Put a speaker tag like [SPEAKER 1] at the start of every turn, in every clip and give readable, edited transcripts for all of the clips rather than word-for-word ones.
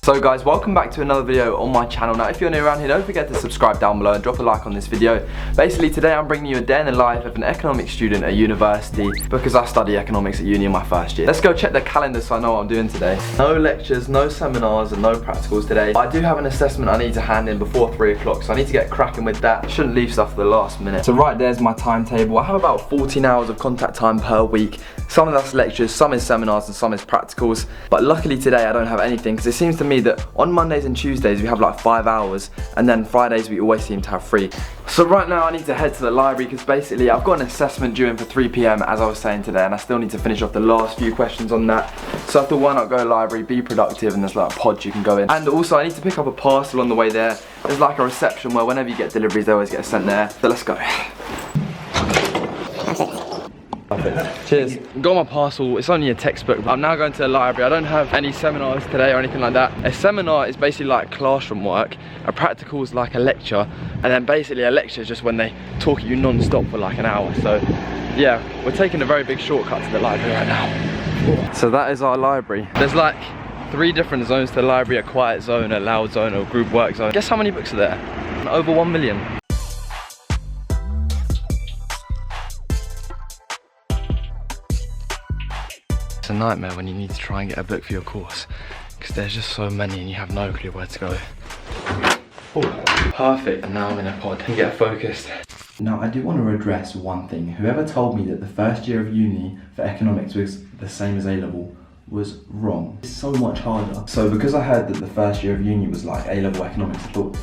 [SPEAKER 1] So guys, welcome back to another video on my channel. Now if you're new around here, don't forget to subscribe down below and drop a like on this video. Basically today I'm bringing you a day in the life of an economics student at university because I study economics at uni in my first year. Let's go check the calendar so I know what I'm doing today. No lectures, no seminars and no practicals today. I do have an assessment I need to hand in before 3 o'clock, so I need to get cracking with that. Shouldn't leave stuff for the last minute. So right there's my timetable. I have about 14 hours of contact time per week. Some of that's lectures, some is seminars and some is practicals. But luckily today I don't have anything because it seems to me that on Mondays and Tuesdays we have like 5 hours and then Fridays we always seem to have 3. So right now I need to head to the library because basically I've got an assessment due in for 3 PM as I was saying today, and I still need to finish off the last few questions on that. So I thought why not go to the library, be productive, and there's like a pod you can go in. And also I need to pick up a parcel on the way there. There's like a reception where whenever you get deliveries they always get sent there. So let's go. Perfect. Cheers. Got my parcel, it's only a textbook. I'm now going to the library. I don't have any seminars today or anything like that. A seminar is basically like classroom work, a practical is like a lecture, and then basically a lecture is just when they talk at you non-stop for like an hour. So yeah, we're taking a very big shortcut to the library right now. So that is our library. There's like 3 different zones to the library: a quiet zone, a loud zone, or a group work zone. Guess how many books are there? Over 1 million. It's a nightmare when you need to try and get a book for your course because there's just so many and you have no clue where to go. Oh, perfect, and now I'm in a pod and get focused. Now I do want to address one thing. Whoever told me that the first year of uni for economics was the same as A-level was wrong. It's so much harder. So because I heard that the first year of uni was like A-level economics, I thought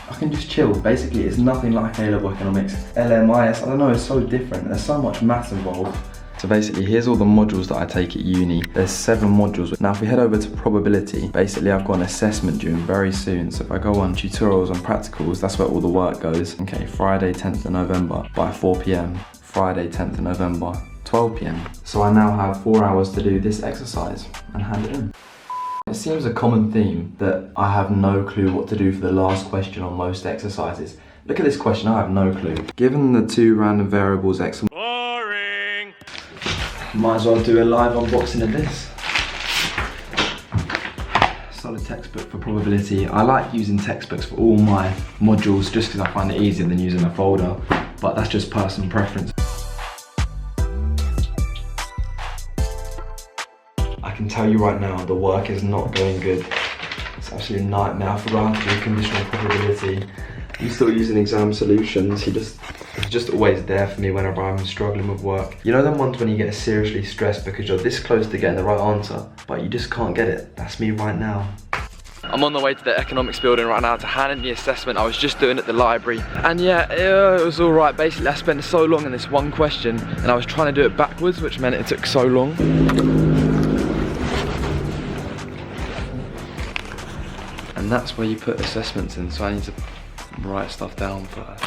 [SPEAKER 1] I can just chill. Basically it's nothing like A-level economics. LMIS, I don't know, it's so different. There's so much maths involved. So basically, here's all the modules that I take at uni. There's 7 modules. Now, if we head over to probability, basically I've got an assessment due very soon. So if I go on tutorials and practicals, that's where all the work goes. Okay, Friday, 10th of November by 4 PM. Friday, 10th of November, 12 PM. So I now have 4 hours to do this exercise and hand it in. It seems a common theme that I have no clue what to do for the last question on most exercises. Look at this question, I have no clue. Given the 2 random variables x and might as well do a live unboxing of this. Solid textbook for probability. I like using textbooks for all my modules just because I find it easier than using a folder, but that's just personal preference. I can tell you right now, the work is not going good. It's actually a nightmare. I forgot how to do conditional probability. I'm still using exam solutions. He's just always there for me whenever I'm struggling with work. You know them ones when you get seriously stressed because you're this close to getting the right answer, but you just can't get it? That's me right now. I'm on the way to the economics building right now to hand in the assessment I was just doing at the library. And yeah, it was all right. Basically, I spent so long in this one question and I was trying to do it backwards, which meant it took so long. And that's where you put assessments in, so I need to write stuff down first.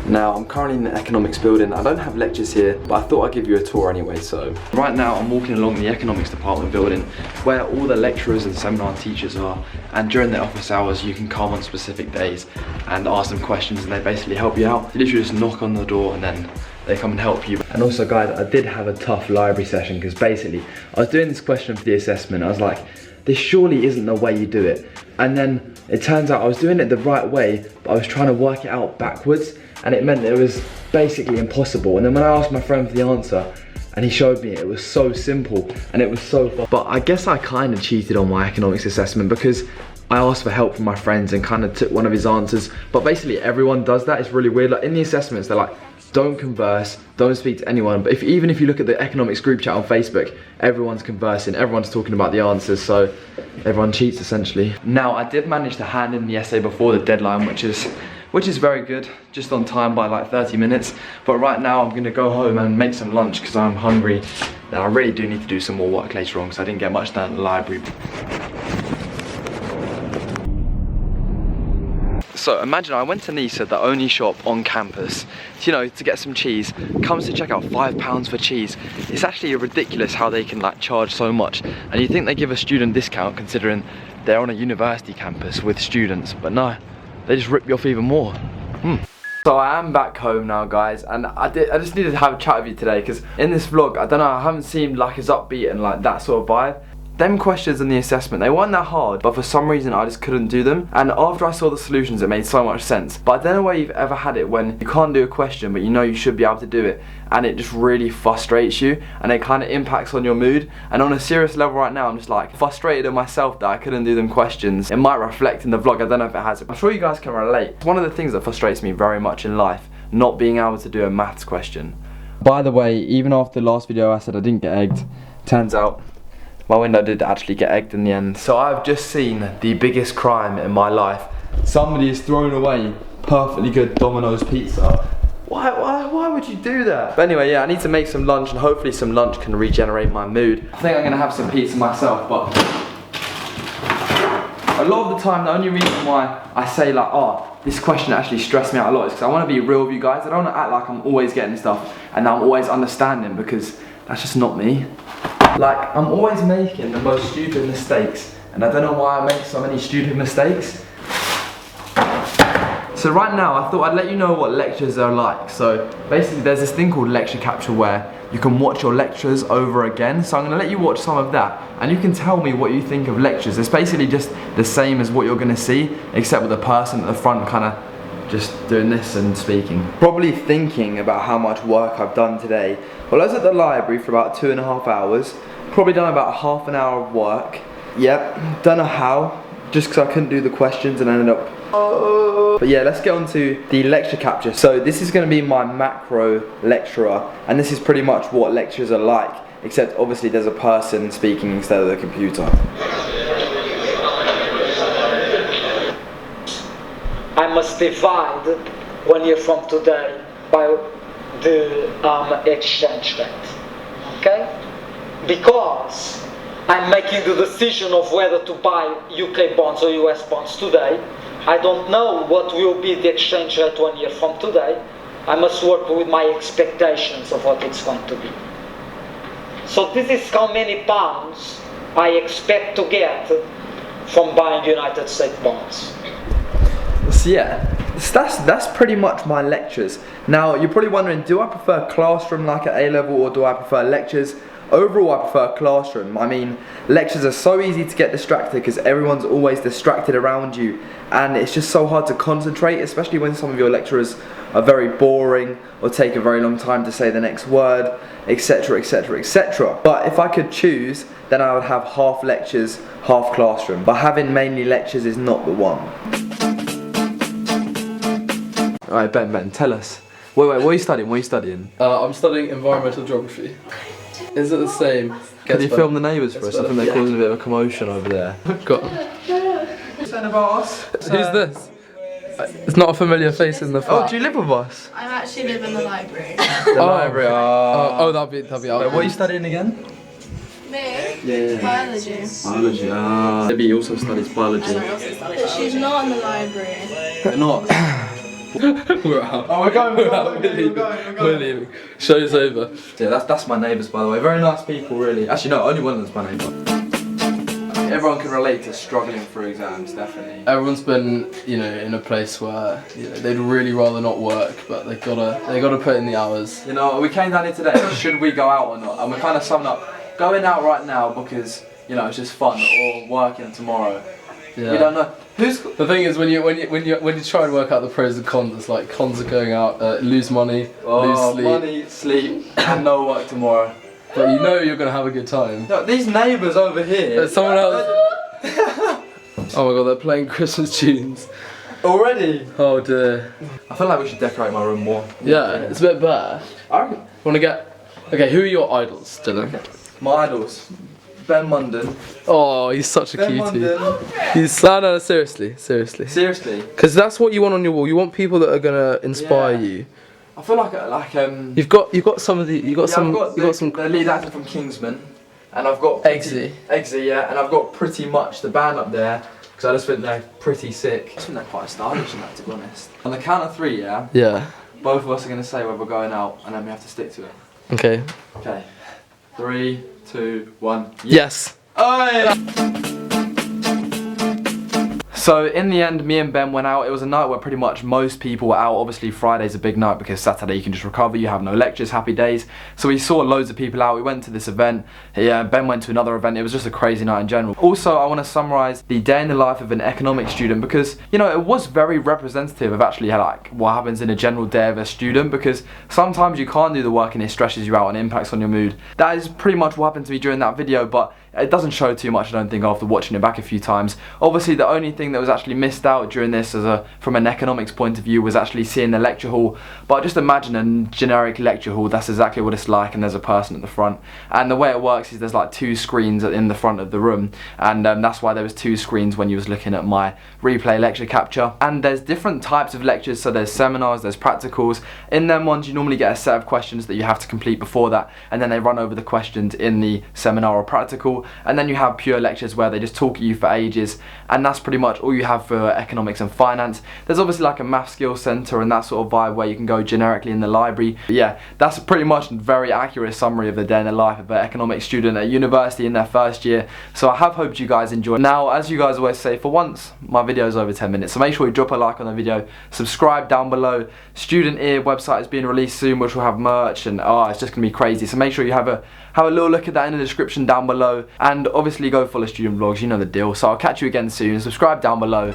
[SPEAKER 1] Now, I'm currently in the economics building. I don't have lectures here, but I thought I'd give you a tour anyway. So right now I'm walking along the economics department building where all the lecturers and seminar teachers are, and during their office hours you can come on specific days and ask them questions and they basically help you out. You literally just knock on the door and then they come and help you. And also guys, I did have a tough library session because basically I was doing this question for the assessment. I was like, this surely isn't the way you do it. And then it turns out I was doing it the right way, but I was trying to work it out backwards, and it meant that it was basically impossible. And then when I asked my friend for the answer and he showed me, it was so simple and it was so fun. But I guess I kind of cheated on my economics assessment because I asked for help from my friends and kind of took one of his answers. But basically everyone does that. It's really weird. Like in the assessments, they're like, don't converse, don't speak to anyone. But even if you look at the economics group chat on Facebook, everyone's conversing, everyone's talking about the answers, so everyone cheats essentially. Now, I did manage to hand in the essay before the deadline, which is very good, just on time by like 30 minutes. But right now I'm gonna go home and make some lunch because I'm hungry. And I really do need to do some more work later on because I didn't get much done at the library. So imagine I went to Nisa, the only shop on campus, to get some cheese. Comes to check out £5 for cheese. It's actually ridiculous how they can like charge so much. And you think they give a student discount considering they're on a university campus with students, but no, they just rip you off even more. So I am back home now, guys, and I just needed to have a chat with you today because in this vlog, I don't know, I haven't seemed like as upbeat and like that sort of vibe. Them questions in the assessment, they weren't that hard, but for some reason I just couldn't do them. And after I saw the solutions, it made so much sense. But I don't know where you've ever had it when you can't do a question, but you know you should be able to do it, and it just really frustrates you, and it kind of impacts on your mood. And on a serious level right now, I'm just like frustrated at myself that I couldn't do them questions. It might reflect in the vlog, I don't know if it has. I'm sure you guys can relate. It's one of the things that frustrates me very much in life, not being able to do a maths question. By the way, even after the last video I said I didn't get egged, turns out my window did actually get egged in the end. So I've just seen the biggest crime in my life. Somebody has thrown away perfectly good Domino's pizza. Why would you do that? But anyway, yeah, I need to make some lunch, and hopefully some lunch can regenerate my mood. I think I'm gonna have some pizza myself, but a lot of the time, the only reason why I say like, oh, this question actually stressed me out a lot is because I want to be real with you guys. I don't want to act like I'm always getting stuff and I'm always understanding, because that's just not me. Like, I'm always making the most stupid mistakes, and I don't know why I make so many stupid mistakes. So right now, I thought I'd let you know what lectures are like. So basically, there's this thing called lecture capture where you can watch your lectures over again. So I'm gonna let you watch some of that, and you can tell me what you think of lectures. It's basically just the same as what you're gonna see, except with the person at the front kind of just doing this and speaking. Probably thinking about how much work I've done today. Well, I was at the library for about 2.5 hours. Probably done about half an hour of work. Yep, don't know how, just because I couldn't do the questions and I ended up. But yeah, let's get on to the lecture capture. So this is going to be my macro lecturer, and this is pretty much what lectures are like, except obviously there's a person speaking instead of the computer.
[SPEAKER 2] I must divide 1 year from today by the exchange rate, okay? Because I'm making the decision of whether to buy UK bonds or US bonds today. I don't know what will be the exchange rate 1 year from today. I must work with my expectations of what it's going to be. So this is how many pounds I expect to get from buying United States bonds.
[SPEAKER 1] So yeah, that's pretty much my lectures. Now you're probably wondering, do I prefer classroom like at A-level, or do I prefer lectures? Overall, I prefer classroom. I mean, lectures are so easy to get distracted because everyone's always distracted around you, and it's just so hard to concentrate, especially when some of your lecturers are very boring or take a very long time to say the next word, etc, etc, etc. But if I could choose, then I would have half lectures, half classroom. But having mainly lectures is not the one. Alright, Ben, tell us. Wait, what are you studying? What are you studying?
[SPEAKER 3] I'm studying environmental geography. Is it the same?
[SPEAKER 1] Could you film the neighbours for us? I think they're causing a bit of a commotion over there.
[SPEAKER 3] Got
[SPEAKER 1] Saying about us?
[SPEAKER 3] Who's this? It's not a familiar face in the flat.
[SPEAKER 1] Oh, do you live with us?
[SPEAKER 4] I actually live in the library.
[SPEAKER 1] The library.
[SPEAKER 3] Oh, that'll be
[SPEAKER 1] Wait, what are you studying again?
[SPEAKER 4] Me?
[SPEAKER 1] Yeah.
[SPEAKER 4] Biology.
[SPEAKER 1] Biology. Maybe he also studies biology.
[SPEAKER 4] But she's not in the library.
[SPEAKER 1] They're not.
[SPEAKER 3] We're out.
[SPEAKER 1] Oh, we're going.
[SPEAKER 3] We're leaving. Show's over.
[SPEAKER 1] Yeah, that's my neighbours, by the way. Very nice people, really. Actually, no, only one of them's my neighbour. Everyone can relate to struggling through exams, definitely.
[SPEAKER 3] Everyone's been, in a place where they'd really rather not work, but they gotta put in the hours.
[SPEAKER 1] We came down here today. Should we go out or not? And we're kind of summing up. Going out right now because it's just fun, or working tomorrow.
[SPEAKER 3] Yeah.
[SPEAKER 1] We don't know.
[SPEAKER 3] The thing is, when you try and work out the pros and cons, it's like cons are going out, lose money, lose sleep.
[SPEAKER 1] Money, sleep, and no work tomorrow.
[SPEAKER 3] But you're gonna have a good time.
[SPEAKER 1] No, these neighbours over here.
[SPEAKER 3] There's someone else. Oh my god, they're playing Christmas tunes.
[SPEAKER 1] Already?
[SPEAKER 3] Oh dear.
[SPEAKER 1] I feel like we should decorate my room more.
[SPEAKER 3] Yeah, it's a bit bare.
[SPEAKER 1] I reckon.
[SPEAKER 3] Wanna get? Okay, who are your idols, Dylan?
[SPEAKER 1] My idols. Ben Munden.
[SPEAKER 3] Oh, he's such a
[SPEAKER 1] Ben
[SPEAKER 3] cutie.
[SPEAKER 1] Munden.
[SPEAKER 3] He's no, seriously.
[SPEAKER 1] Seriously?
[SPEAKER 3] Because that's what you want on your wall. You want people that are gonna inspire you.
[SPEAKER 1] I feel like
[SPEAKER 3] You've got some of the you got some
[SPEAKER 1] the lead actor from Kingsman, and I've got
[SPEAKER 3] Eggsy,
[SPEAKER 1] yeah, and I've got pretty much the band up there because I just think they're pretty sick. I just think they're quite stylish in that, to be honest. On the count of 3, yeah.
[SPEAKER 3] Yeah.
[SPEAKER 1] Both of us are gonna say whether we're going out, and then we have to stick to it.
[SPEAKER 3] Okay.
[SPEAKER 1] Okay. 3, 2, 1.
[SPEAKER 3] Yes.
[SPEAKER 1] Oi! So in the end, me and Ben went out. It was a night where pretty much most people were out. Obviously Friday's a big night because Saturday you can just recover, you have no lectures, happy days. So we saw loads of people out. We went to this event. Yeah, Ben went to another event. It was just a crazy night in general. Also, I want to summarize the day in the life of an economics student because, you know, it was very representative of actually like what happens in a general day of a student, because sometimes you can't do the work and it stresses you out and impacts on your mood. That is pretty much what happened to me during that video, but it doesn't show too much, I don't think, after watching it back a few times. Obviously, the only thing that was actually missed out during this from an economics point of view was actually seeing the lecture hall. But just imagine a generic lecture hall, that's exactly what it's like, and there's a person at the front. And the way it works is there's like 2 screens in the front of the room, and that's why there was 2 screens when you was looking at my replay lecture capture. And there's different types of lectures, so there's seminars, there's practicals. In them ones, you normally get a set of questions that you have to complete before that, and then they run over the questions in the seminar or practical. And then you have pure lectures where they just talk at you for ages, and that's pretty much all you have for economics and finance. There's obviously like a math skills centre and that sort of vibe where you can go generically in the library. But yeah, that's pretty much a very accurate summary of the day in the life of an economics student at university in their first year. So I have hoped you guys enjoyed. Now, as you guys always say, for once my video is over 10 minutes, so make sure you drop a like on the video, subscribe down below. Student Ear website is being released soon, which will have merch, and it's just gonna be crazy. So make sure you have a little look at that in the description down below, and obviously go follow Student Vlogs, you know the deal. So I'll catch you again soon. Subscribe down below.